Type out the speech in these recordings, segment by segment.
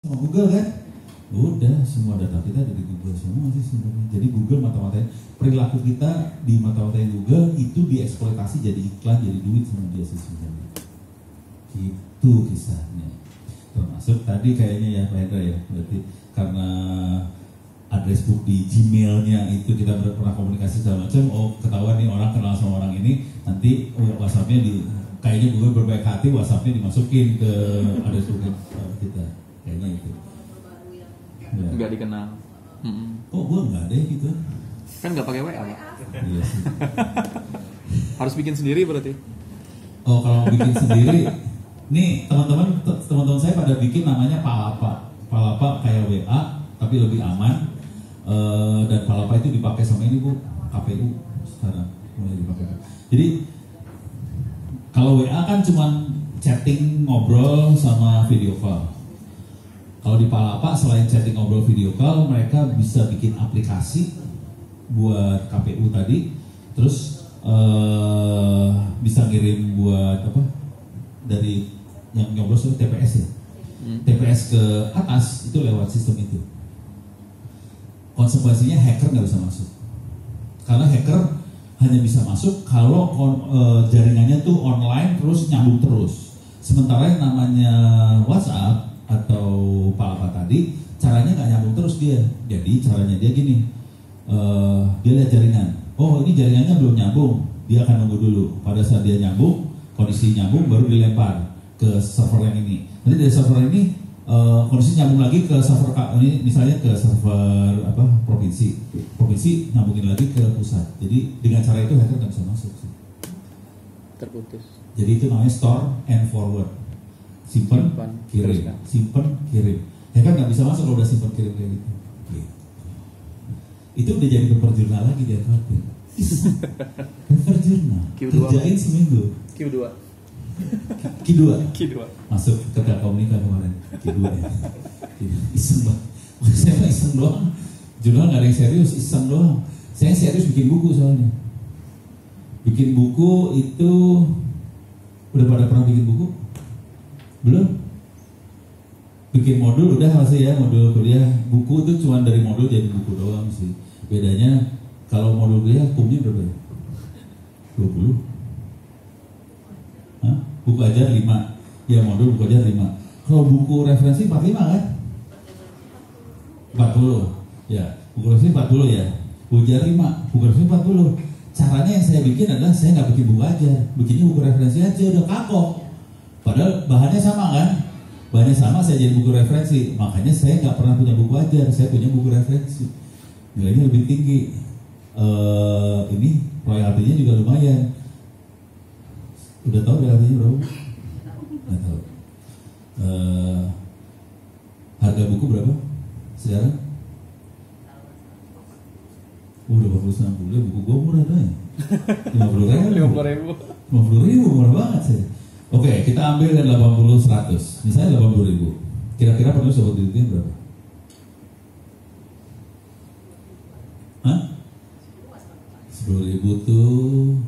sama Google kan? Udah, semua data kita ada di Google semua sih sebenarnya. Jadi Google mata-matain perilaku kita di mata-matain Google itu dieksploitasi jadi iklan, jadi duit sama dia sih sebenarnya. Itu kisahnya. Termasuk tadi kayaknya ya Pak Hendra ya, berarti karena address book di Gmailnya itu kita pernah komunikasi segala macam. Oh ketahuan nih orang kenal sama orang ini, nanti WhatsAppnya di kayaknya Google berbaik hati WhatsAppnya dimasukin ke address book kita, kayaknya itu. Ya. Nggak dikenal. Oh, gua nggak ada gitu. Kan nggak pakai WA, Pak. Iya sih. Harus bikin sendiri berarti. Oh, kalau bikin sendiri, nih teman-teman saya pada bikin namanya Palapa. Palapa kayak WA, tapi lebih aman. Dan Palapa itu dipakai sama ini Bu, KPU sekarang mulai dipakai. Jadi kalau WA kan cuma chatting, ngobrol sama video call. Kalau di Palapa selain chatting, ngobrol, video call, mereka bisa bikin aplikasi buat KPU tadi, terus bisa ngirim buat apa dari yang nyoblos itu TPS ya, TPS ke atas itu lewat sistem itu. Konsekuensinya hacker nggak bisa masuk, karena hacker hanya bisa masuk kalau jaringannya tuh online terus nyambung terus. Sementara yang namanya WhatsApp atau Palapa tadi caranya nggak nyambung terus dia. Jadi caranya dia gini, dia lihat jaringan, oh ini jaringannya belum nyambung, dia akan nunggu dulu. Pada saat dia nyambung, kondisi nyambung baru dilempar ke server yang ini. Nanti dari server ini kondisi nyambung lagi ke server ini, misalnya ke server apa provinsi nyambungin lagi ke pusat. Jadi dengan cara itu hacker nggak bisa masuk sih. Terputus. Jadi itu namanya store and forward. Simpan, kirim, simpan, kirim. Ya kan nggak bisa masuk kalau udah simpan kirim kayak gitu. Itu udah jadi paper jurnal lagi dia khawatir. Paper jurnal. Kerjain seminggu. Q2. Q2. Masuk ke Telkomnika kemarin. Q2 ya. Iseng banget. Saya mah iseng doang. Jurnal nggak ada yang serius, iseng doang. Saya serius bikin buku soalnya. Bikin buku itu udah pada pernah bikin buku? Belum? Bikin modul udah masih ya, modul kuliah. Buku itu cuma dari modul jadi buku doang sih. Bedanya kalau modul kuliah hukumnya berapa ya? 20? Hah? Buku ajar 5. Ya modul buku ajar 5. Kalau buku referensi 45 kan? 40. Ya, buku referensi 40 ya. Buku ajar 5, buku referensi 40. Caranya yang saya bikin adalah saya nggak bikin buku ajar, bikinnya buku referensi aja, udah kapok. Padahal bahannya sama kan? Bahannya sama, saya jadi buku referensi. Makanya saya nggak pernah punya buku ajar, saya punya buku referensi. Nilainya lebih tinggi. Ini royaltinya juga lumayan. Udah tahu royaltinya berapa? Nggak tahu. Harga buku berapa sekarang? Udah 50-60, buku gue murah dah ya. 50.000. 50.000 murah banget sih. Oke, kita ambil kan 80-100. Misalnya 80.000. Kira-kira penulis dapat duitnya berapa? Hah? 10.000 tuh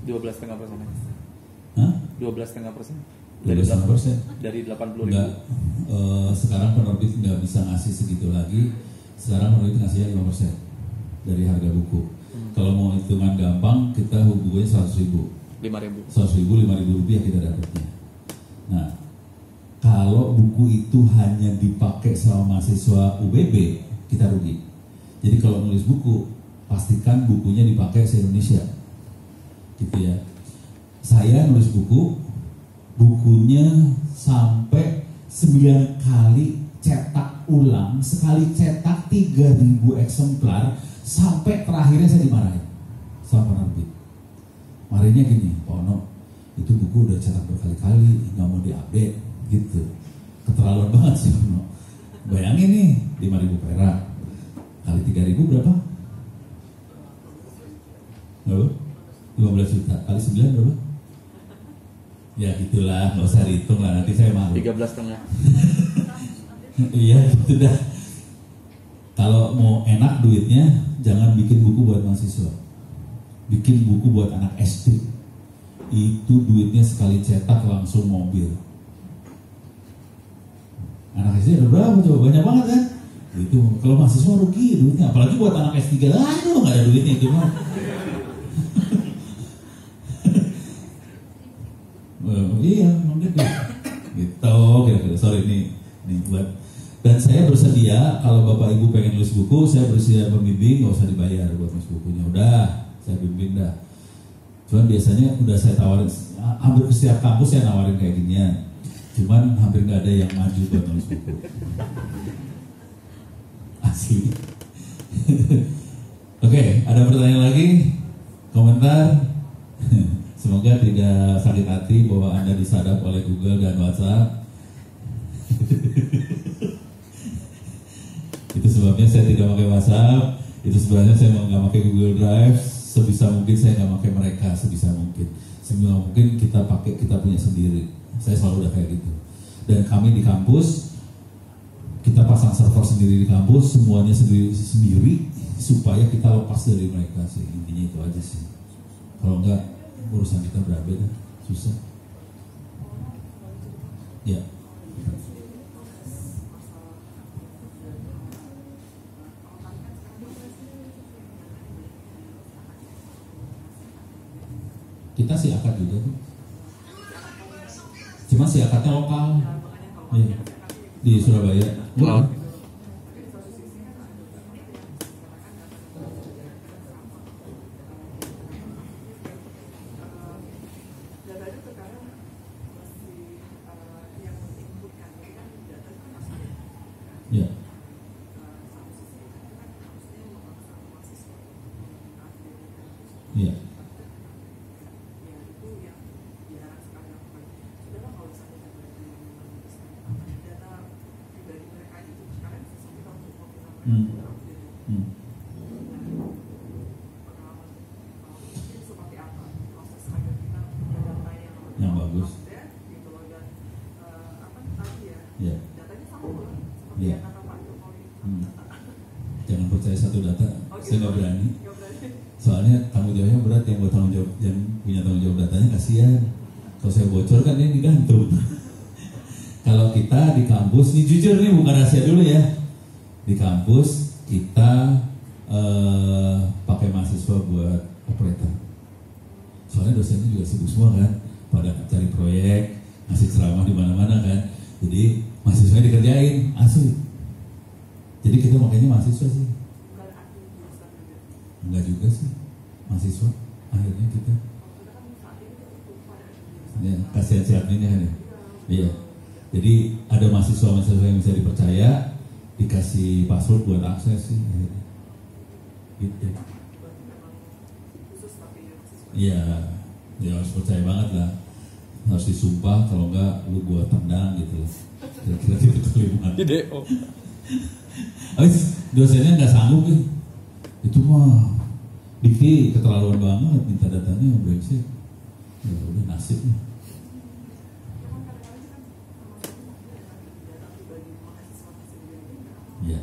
12,5%. Hah? 12,5%. Dari 12%. Dari 80.000. Enggak. Sekarang penerbit nggak bisa ngasih segitu lagi. Sekarang penerbit ngasihnya 5% dari harga buku. Kalau mau hitungan gampang, kita hubungannya 100.000. 5.000 rupiah kita dapatnya. Nah, kalau buku itu hanya dipakai sama mahasiswa UBB, kita rugi. Jadi kalau nulis buku, pastikan bukunya dipakai se-Indonesia, gitu ya. Saya nulis buku, bukunya sampai 9 kali cetak ulang, sekali cetak 3.000 eksemplar, sampai terakhirnya saya dimarahin sama penerbit. Marinya gini, Pak Ono, itu buku udah cetak berkali-kali, nggak mau diupdate, gitu. Keterlaluan banget sih Pak Ono. Bayangin nih, 5.000 perak kali 3.000 berapa? Berapa? 15 juta kali 9 berapa? Ya gitulah, nggak usah dihitung lah, nanti saya malu. 13,5. Iya, gitu dah. Kalau mau enak duitnya, jangan bikin buku buat mahasiswa. Bikin buku buat anak SD. Itu duitnya sekali cetak langsung mobil. berapa coba? Banyak banget kan? Itu kalau mahasiswa rugi duitnya, apalagi buat anak S3, aduh nggak ada duitnya itu mah. Iya, mungkin gitu. Kira-kira sorry nih buat. Dan saya bersedia kalau bapak ibu pengen nulis buku, saya bersedia membimbing, nggak usah dibayar buat nulis bukunya. Udah, saya bimbing dah. Cuman biasanya udah saya tawarin, hampir ke setiap kampus saya nawarin kayak ginian. Cuman hampir nggak ada yang maju buat nulis buku. Asli. Oke, ada pertanyaan lagi? Komentar? Semoga tidak sakit hati bahwa Anda disadap oleh Google dan WhatsApp. Itu sebabnya saya tidak pakai WhatsApp. Itu sebabnya saya nggak pakai Google Drive. Sebisa mungkin saya nggak pakai mereka. Sebisa mungkin kita pakai kita punya sendiri. Saya selalu udah kayak gitu. Dan kami di kampus kita pasang server sendiri di kampus, semuanya sendiri supaya kita lepas dari mereka sih. Intinya itu aja sih. Kalau enggak urusan kita berbeda, susah. Ya. Kita si akad juga tuh. Cuma si akadnya lokal. Ya. Di Surabaya. Oh. Ya. Ya. Yang bagus. Ya. Ya. Jangan percaya satu data, saya nggak berani. Soalnya tanggung jawabnya berat, yang buat tanggung jawab, yang punya tanggung jawab datanya kasihan. Kalau saya bocor kan ini digantung. Kalau kita di kampus, nih jujur nih bukan rahasia dulu ya. Di kampus kita pakai mahasiswa buat operator. Soalnya dosennya juga sibuk semua kan, pada cari proyek, ngasih ceramah di mana-mana kan. Jadi mahasiswanya dikerjain, asli. Jadi kita makanya mahasiswa sih. Enggak juga sih, mahasiswa akhirnya kita. Ya, kasihan si adminnya kan ya. Iya. Jadi ada mahasiswa yang bisa dipercaya, dikasih password buat akses sih akhirnya. Gitu. Iya, ya harus percaya banget lah. Harus disumpah, kalau enggak lu gua tendang gitu. Kira-kira gitu kalimat. Habis dosennya nggak sanggup nih. Itu mah Dikti keterlaluan banget, minta datanya brengsek. Ya udah nasibnya. Ya.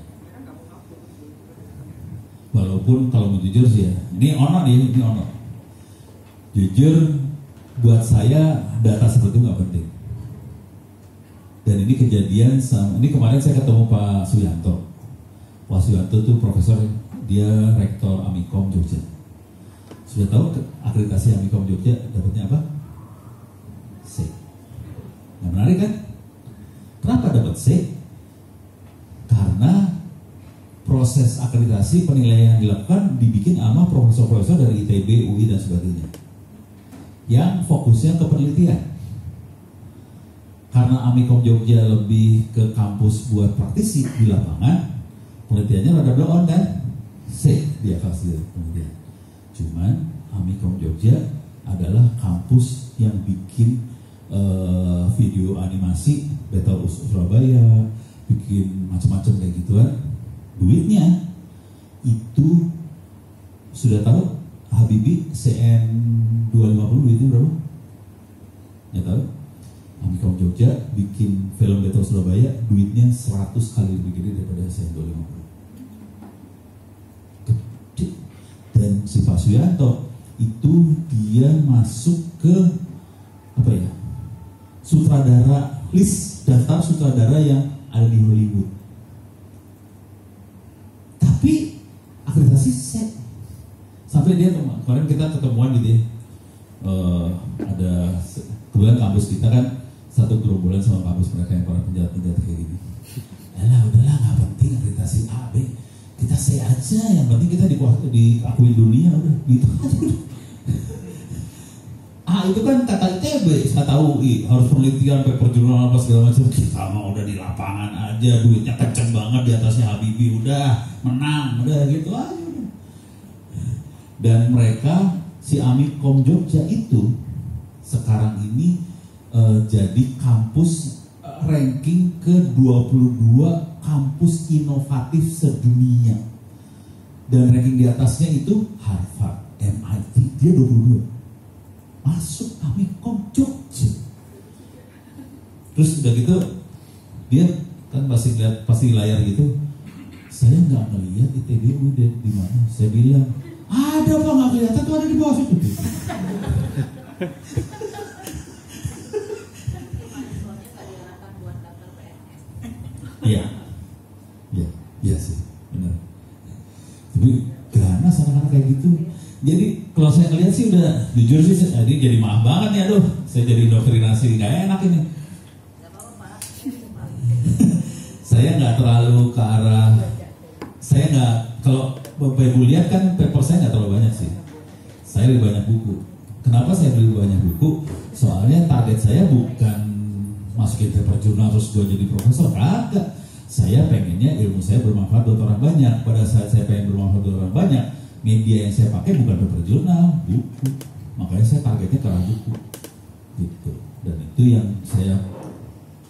Walaupun kalau mau jujur sih ya, ini ono. Jujur buat saya data seperti itu nggak penting. Dan ini kejadian ini kemarin saya ketemu Pak Suyanto. Pak Suyanto tuh profesor, dia rektor Amikom Jogja. Sudah tahu akreditasi Amikom Jogja dapatnya apa? C. Nah, menarik kan? Kenapa dapat C? Karena proses akreditasi penilaian yang dilakukan dibikin sama profesor-profesor dari ITB, UI dan sebagainya, yang fokusnya ke penelitian. Karena Amikom Jogja lebih ke kampus buat praktisi di lapangan, penelitiannya rada blow-on kan? C dia kasih penelitian. Cuman Amikom Jogja adalah kampus yang bikin video animasi Battle Surabaya, bikin macam-macam kayak gituan. Duitnya itu sudah tahu Habibie CN 250 duitnya berapa? Ya tahu? Amikom Jogja bikin film Battle Surabaya duitnya 100 kali lebih gede daripada CN 250. Gede. Dan si Pak Suyanto itu dia masuk ke apa ya? Sutradara list daftar sutradara yang ada di Hollywood. Tapi akreditasi set. Sampai dia kemarin kita ketemuan gitu ya. Ada kebetulan kampus kita kan satu gerombolan sama kampus mereka yang para penjahat-penjahat kayak gini. Udahlah nggak penting akreditasi A, B. Kita C aja, yang penting kita diakui dunia udah gitu. Itu kan kata ITB, kata UI harus penelitian, paper jurnal apa segala macam. Kita mah udah di lapangan aja, duitnya kenceng banget di atasnya Habibie, udah menang, udah gitu aja. Dan mereka si Amikom Jogja itu sekarang ini jadi kampus ranking ke-22 kampus inovatif sedunia. Dan ranking di atasnya itu Harvard, MIT, dia 22. Masuk Amikom Jogja. Terus udah gitu dia kan pasti layar gitu. Saya nggak ngelihat ITB udah di mana. Saya bilang ada apa nggak kelihatan tuh, ada di bawah situ. Iya sih, benar. Tapi ganas anak-anak kayak gitu. Jadi kalau saya ngeliat sih udah, jujur sih, ini jadi maaf banget nih, aduh, saya jadi indoktrinasi, nggak enak ini. Saya nggak terlalu ke arah, saya nggak, kalau Bapak Ibu lihat kan paper saya nggak terlalu banyak sih. Saya lebih banyak buku. Kenapa saya lebih banyak buku? Soalnya target saya bukan masukin paper jurnal terus gue jadi profesor, kagak. Saya pengennya ilmu saya bermanfaat buat orang banyak. Pada saat saya pengen bermanfaat buat orang banyak, media yang saya pakai bukan paper jurnal, buku. Makanya saya targetnya ke arah buku, gitu. Dan itu yang saya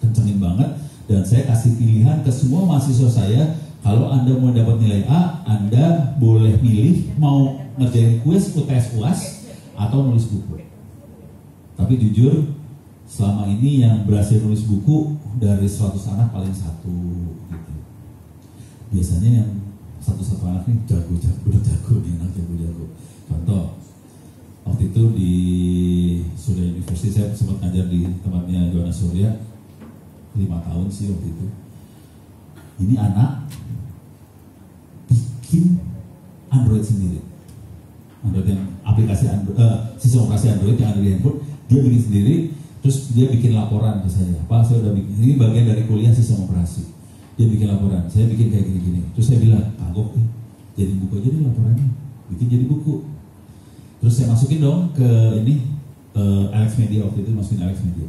kencengin banget. Dan saya kasih pilihan ke semua mahasiswa saya, kalau Anda mau dapat nilai A, Anda boleh milih mau ngerjain kuis, UTS UAS, atau nulis buku. Tapi jujur, selama ini yang berhasil nulis buku dari 100 anak paling satu, gitu. Biasanya yang satu anak ini jago, dia anak jago. Contoh, waktu itu di Surya University saya sempat ngajar di tempatnya Johannes Surya 5 tahun sih waktu itu. Ini anak bikin Android sendiri, Android yang aplikasi Android, sistem operasi Android yang ada di handphone, dia bikin sendiri. Terus dia bikin laporan ke saya, Pak, saya udah bikin, ini bagian dari kuliah sistem operasi. Dia bikin laporan, saya bikin kayak gini-gini. Terus saya bilang, kagok nih, jadi buku aja nih laporannya, bikin jadi buku. Terus saya masukin dong ke ini, Alex Media, waktu itu masukin Alex Media.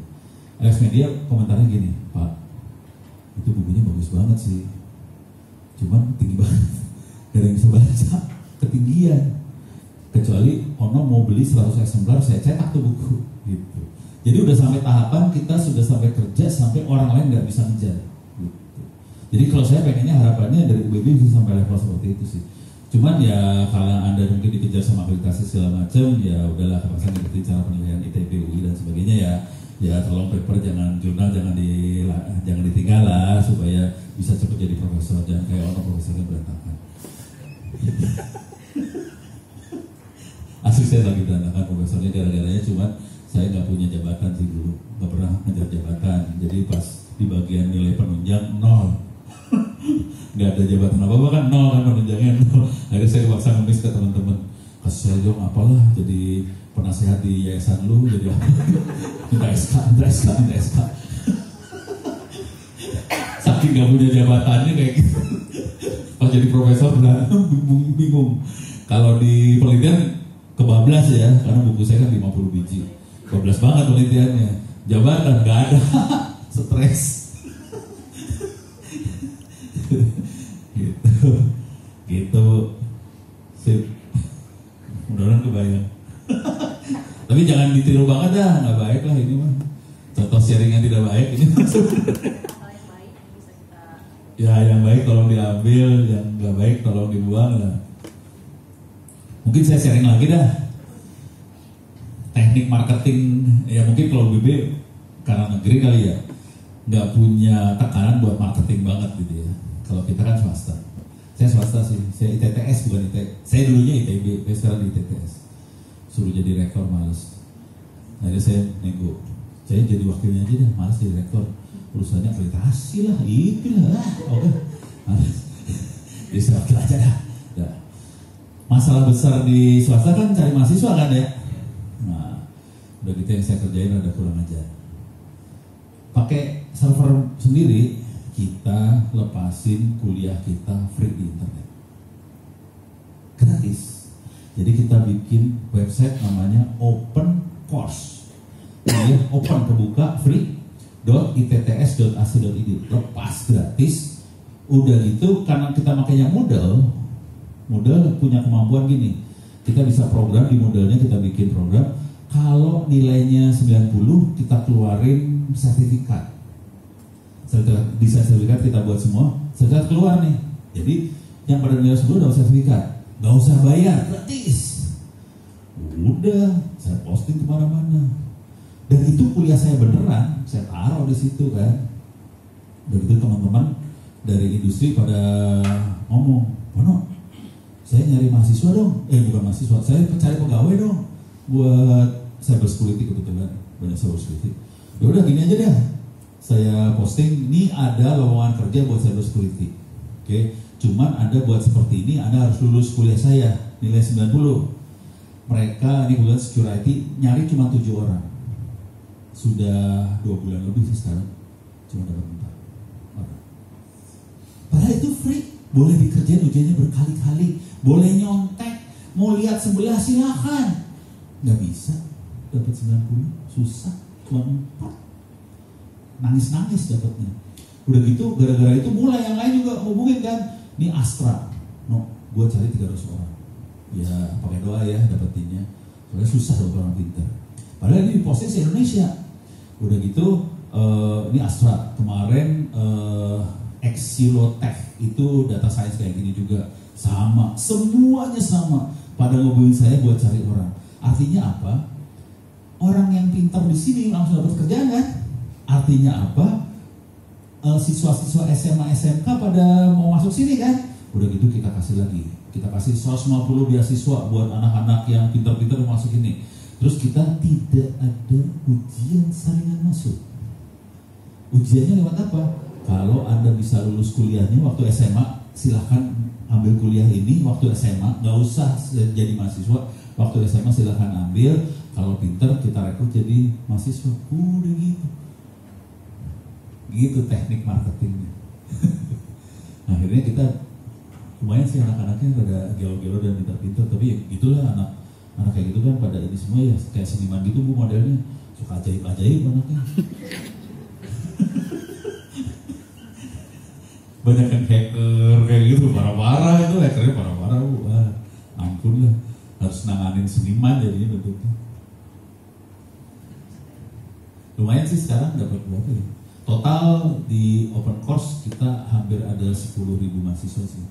Alex Media komentarnya gini, Pak, itu bukunya bagus banget sih, cuman tinggi banget, gak ada yang bisa baca, ketinggian. Kecuali Ono mau beli 100 eksemplar, saya cetak tuh buku, gitu. Jadi udah sampai tahapan kita sudah sampai kerja sampai orang lain nggak bisa ngejar. Gitu. Jadi kalau saya pengennya harapannya dari UBB bisa sampai level seperti itu sih. Cuman ya kalau Anda mungkin dikejar sama akreditasi segala macam, ya udahlah, kepasan ngerti cara penilaian ITB, UI dan sebagainya ya. Ya tolong paper jangan jurnal jangan ditinggal lah supaya bisa cepat jadi profesor, jangan kayak orang profesornya berantakan. Asli saya lagi berantakan profesornya gara-garanya cuman saya nggak punya jabatan sih dulu, nggak pernah ngejar jabatan. Jadi pas di bagian nilai penunjang 0, nggak ada jabatan apa-apa kan 0 kan, penunjangnya 0. Akhirnya saya dipaksa ngemis ke teman-teman, kasih saya dong apalah jadi penasehat di yayasan lu, jadi apa? Minta SK. Saking nggak punya jabatannya kayak gitu. Pas jadi profesor udah bingung. Kalau di penelitian kebablas ya, karena buku saya kan 50 biji. 12 banget penelitiannya, jabatan nggak ada, stres, gitu, sip, mudah-mudahan kebayang. Tapi jangan ditiru banget dah, nggak baik lah ini mah. Contoh sharing yang tidak baik ini. Ya yang baik tolong diambil, yang nggak baik tolong dibuang lah. Mungkin saya sharing lagi dah. Teknik marketing, ya mungkin kalau BB karena negeri kali ya nggak punya tekanan buat marketing banget gitu ya. Kalau kita kan swasta, saya swasta sih, saya ITTS bukan ITB. Saya dulunya ITB, saya sekarang di ITTS. Suruh jadi rektor males. Akhirnya saya nego, saya jadi wakilnya aja deh, males jadi rektor. urusannya akreditasi lah, itulah, oke. Jadi wakil aja dah. Masalah besar di swasta kan cari mahasiswa kan ya. Nah, udah gitu yang saya kerjain ada kurang ajar. Pakai server sendiri, kita lepasin kuliah kita free di internet, gratis. Jadi kita bikin website namanya Open Course, kuliah open terbuka free .itts.ac.id, lepas gratis. Udah gitu karena kita makanya Moodle punya kemampuan gini, kita bisa program di Moodle-nya, kita bikin program. Kalau nilainya 90 kita keluarin sertifikat. Desain sertifikat kita buat semua, sertifikat keluar nih. Jadi yang pada nilai 10 dapat sertifikat, nggak usah bayar, gratis. Udah, saya posting kemana-mana. Dan itu kuliah saya beneran, saya taruh di situ kan. Begitu teman-teman dari industri pada ngomong, Pono, saya nyari mahasiswa dong. Bukan mahasiswa, saya cari pegawai dong buat cyber security, kebetulan banyak cyber security. Ya udah gini aja deh, saya posting, ini ada lowongan kerja buat cyber security. Oke, cuman Anda buat seperti ini, Anda harus lulus kuliah saya, nilai 90. Mereka, ini kebetulan security, nyari cuma 7 orang. Sudah 2 bulan lebih sih sekarang, cuma dapat 4 orang. Padahal itu free, boleh dikerjain ujiannya berkali-kali, boleh nyontek, mau lihat sebelah silakan. Nggak bisa, dapat 90, susah, cuma 4. Nangis-nangis dapatnya. Udah gitu, gara-gara itu mulai yang lain juga hubungin kan, ini Astra, no, gue cari 300 orang. Ya pakai doa ya dapetinnya, soalnya susah dong orang pintar. Padahal ini diposting se Indonesia. Udah gitu, ini Astra kemarin Exilotech itu data science kayak gini juga sama, semuanya sama. Pada ngobongin saya buat cari orang. Artinya apa? Orang yang pintar di sini langsung dapat kerjaan kan? Artinya apa? Siswa-siswa SMA SMK pada mau masuk sini kan? Udah gitu kita kasih lagi, kita kasih 150 beasiswa buat anak-anak yang pintar-pintar masuk ini. Terus kita tidak ada ujian saringan masuk. Ujiannya lewat apa? Kalau Anda bisa lulus kuliahnya waktu SMA, silahkan ambil kuliah ini waktu SMA, nggak usah jadi mahasiswa. Waktu SMA silahkan ambil. Kalau pintar kita rekrut jadi mahasiswa. Udah gitu. Gitu teknik marketingnya. Akhirnya kita lumayan sih anak-anaknya pada gelo-gelo dan pintar-pintar. Tapi itulah anak kayak gitu kan pada ini semua ya kayak seniman gitu bu modelnya, suka ajaib-ajaib anaknya. Banyak yang hacker kayak gitu, parah-parah itu, hackernya parah-parah bu. Ampun lah, harus nanganin seniman jadinya bentuknya. Lumayan sih sekarang dapat berapa ya? Total di open course kita hampir ada 10.000 mahasiswa sih.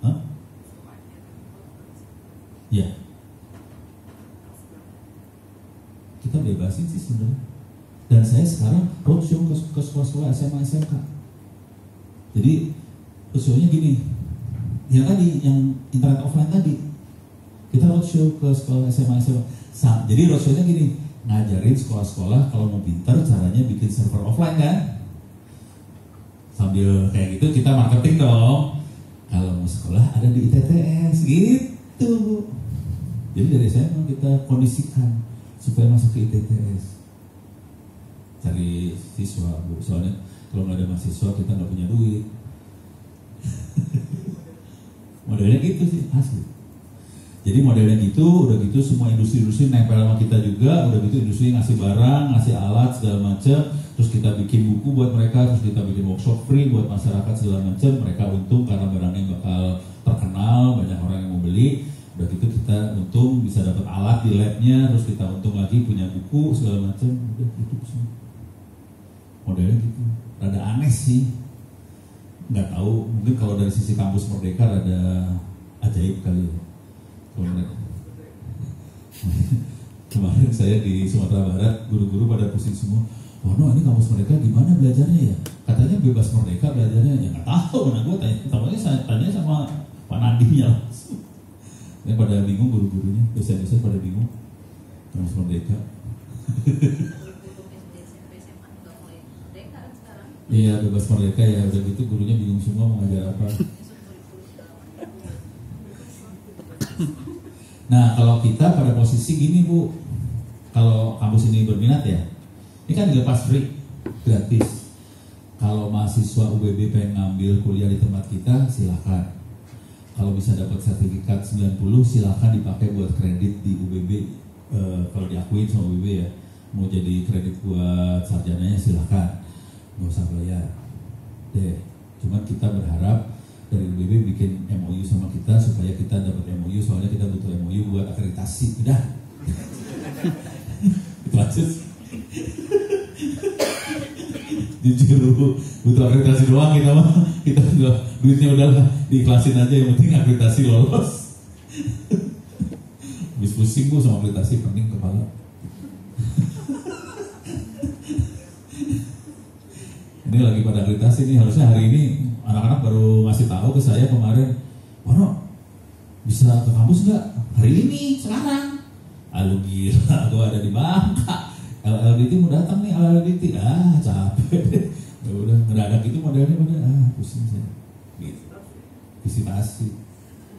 Hah? Ya, kita bebasin sih sebenarnya. Dan saya sekarang roadshow ke sekolah-sekolah SMA SMK. Jadi roadshow-nya gini, yang tadi, yang internet offline tadi, kita roadshow ke sekolah SMA SMK. Jadi roadshow-nya gini, ngajarin sekolah-sekolah kalau mau pintar caranya bikin server offline kan. Sambil kayak gitu kita marketing dong. Kalau mau sekolah ada di ITTS gitu. Jadi dari saya mau kita kondisikan supaya masuk ke ITTS. Cari siswa bu, soalnya kalau nggak ada mahasiswa kita nggak punya duit. Modelnya gitu sih asli. Jadi modelnya gitu, udah gitu semua industri-industri nempel sama kita juga, udah gitu industri ngasih barang, ngasih alat segala macam, terus kita bikin buku buat mereka, terus kita bikin workshop free buat masyarakat segala macam, mereka untung karena barangnya bakal terkenal, banyak orang yang mau beli. Udah gitu kita untung bisa dapat alat di labnya, terus kita untung lagi punya buku segala macam, udah gitu sih. Modelnya gitu, rada aneh sih, nggak tahu, mungkin kalau dari sisi kampus Merdeka rada ajaib kali ya. Kemarin saya di Sumatera Barat, guru-guru pada pusing semua. Wah, no, ini kampus Merdeka gimana belajarnya ya? Katanya bebas merdeka belajarnya. Ya nggak tahu, nah gue tanya sama Pak Nadinya langsung. Ini pada bingung guru-gurunya, dosen-dosen pada bingung kampus Merdeka. Iya, bebas merdeka ya, udah gitu gurunya bingung semua mau ngajar apa. Nah, kalau kita pada posisi gini Bu, kalau kampus ini berminat ya, ini kan dilepas free, gratis. Kalau mahasiswa UBB pengen ngambil kuliah di tempat kita, silakan. Kalau bisa dapat sertifikat 90, silakan dipakai buat kredit di UBB. Kalau diakuin sama UBB ya, mau jadi kredit buat sarjananya silakan, nggak usah bayar. Deh, cuman kita berharap dari UBB bikin MOU sama kita supaya kita dapat MOU, soalnya kita butuh MOU buat akreditasi. Udah. Itu aja sih. Jujur butuh akreditasi doang kita mah. Kita duitnya udah diikhlasin aja, yang penting akreditasi lolos. Habis pusing Bu sama akreditasi, pening kepala. Ini lagi pada akreditasi nih, harusnya hari ini anak-anak baru ngasih tahu ke saya kemarin, Wano bisa ke kampus nggak? Hari ini, sekarang. Alu gila, gue ada di Bangka. LLDT mau datang nih, LLDT. Capek. Ya udah, ngedadak itu modelnya pada, pusing saya. Gitu. Visitasi,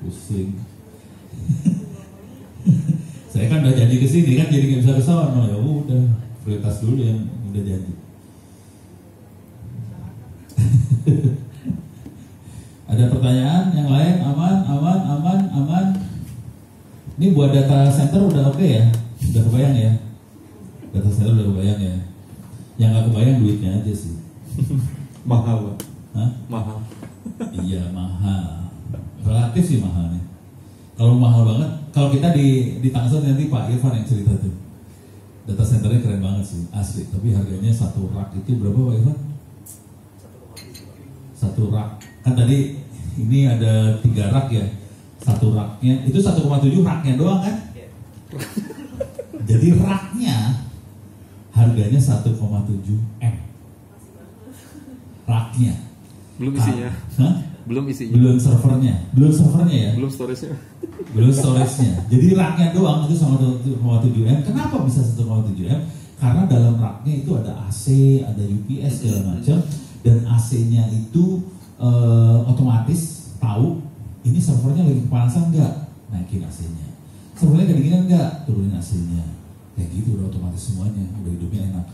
pusing. Saya kan udah janji kesini kan, jadi nggak bisa ke sono. Ya udah, prioritas dulu yang udah janji. Ada pertanyaan yang lain? Aman. Ini buat data center udah oke ya? Udah kebayang ya? Data center udah kebayang ya? Yang gak kebayang duitnya aja sih. Mahal Pak. Hah? Mahal. Iya mahal. Relatif sih mahal nih. Kalau mahal banget, kalau kita di Tangsel nanti Pak Irfan yang cerita tuh. Data centernya keren banget sih, asli. Tapi harganya satu rak itu berapa Pak Irfan? Satu rak. Kan tadi ini ada 3 rak ya. Satu raknya itu 1,7 raknya doang kan? Jadi raknya harganya 1,7 M. Raknya. Belum isinya. Hah? Belum isinya. Belum servernya ya. Belum storage-nya. Belum storage-nya. Jadi raknya doang itu 1,7 M. Kenapa bisa 1,7 M? Karena dalam raknya itu ada AC, ada UPS segala macam, dan AC-nya itu otomatis tahu ini servernya lagi kepanasan enggak, naikin AC-nya. Servernya kedinginan enggak, turunin AC-nya. Kayak gitu udah otomatis semuanya, udah hidupnya enak.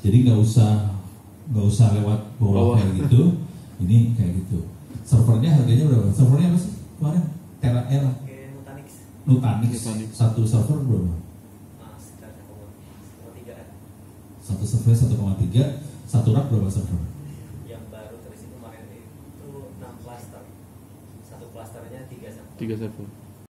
Jadi nggak usah lewat bawah kayak gitu. Ini kayak gitu. Servernya harganya berapa? Servernya apa sih kemarin? Tera Nutanix. Satu server berapa? Sekitar 1,3 M. Satu server 1,3. Satu rak berapa server? Yang baru terisi kemarin itu 6 cluster. Satu clusternya 3 server. 3 server.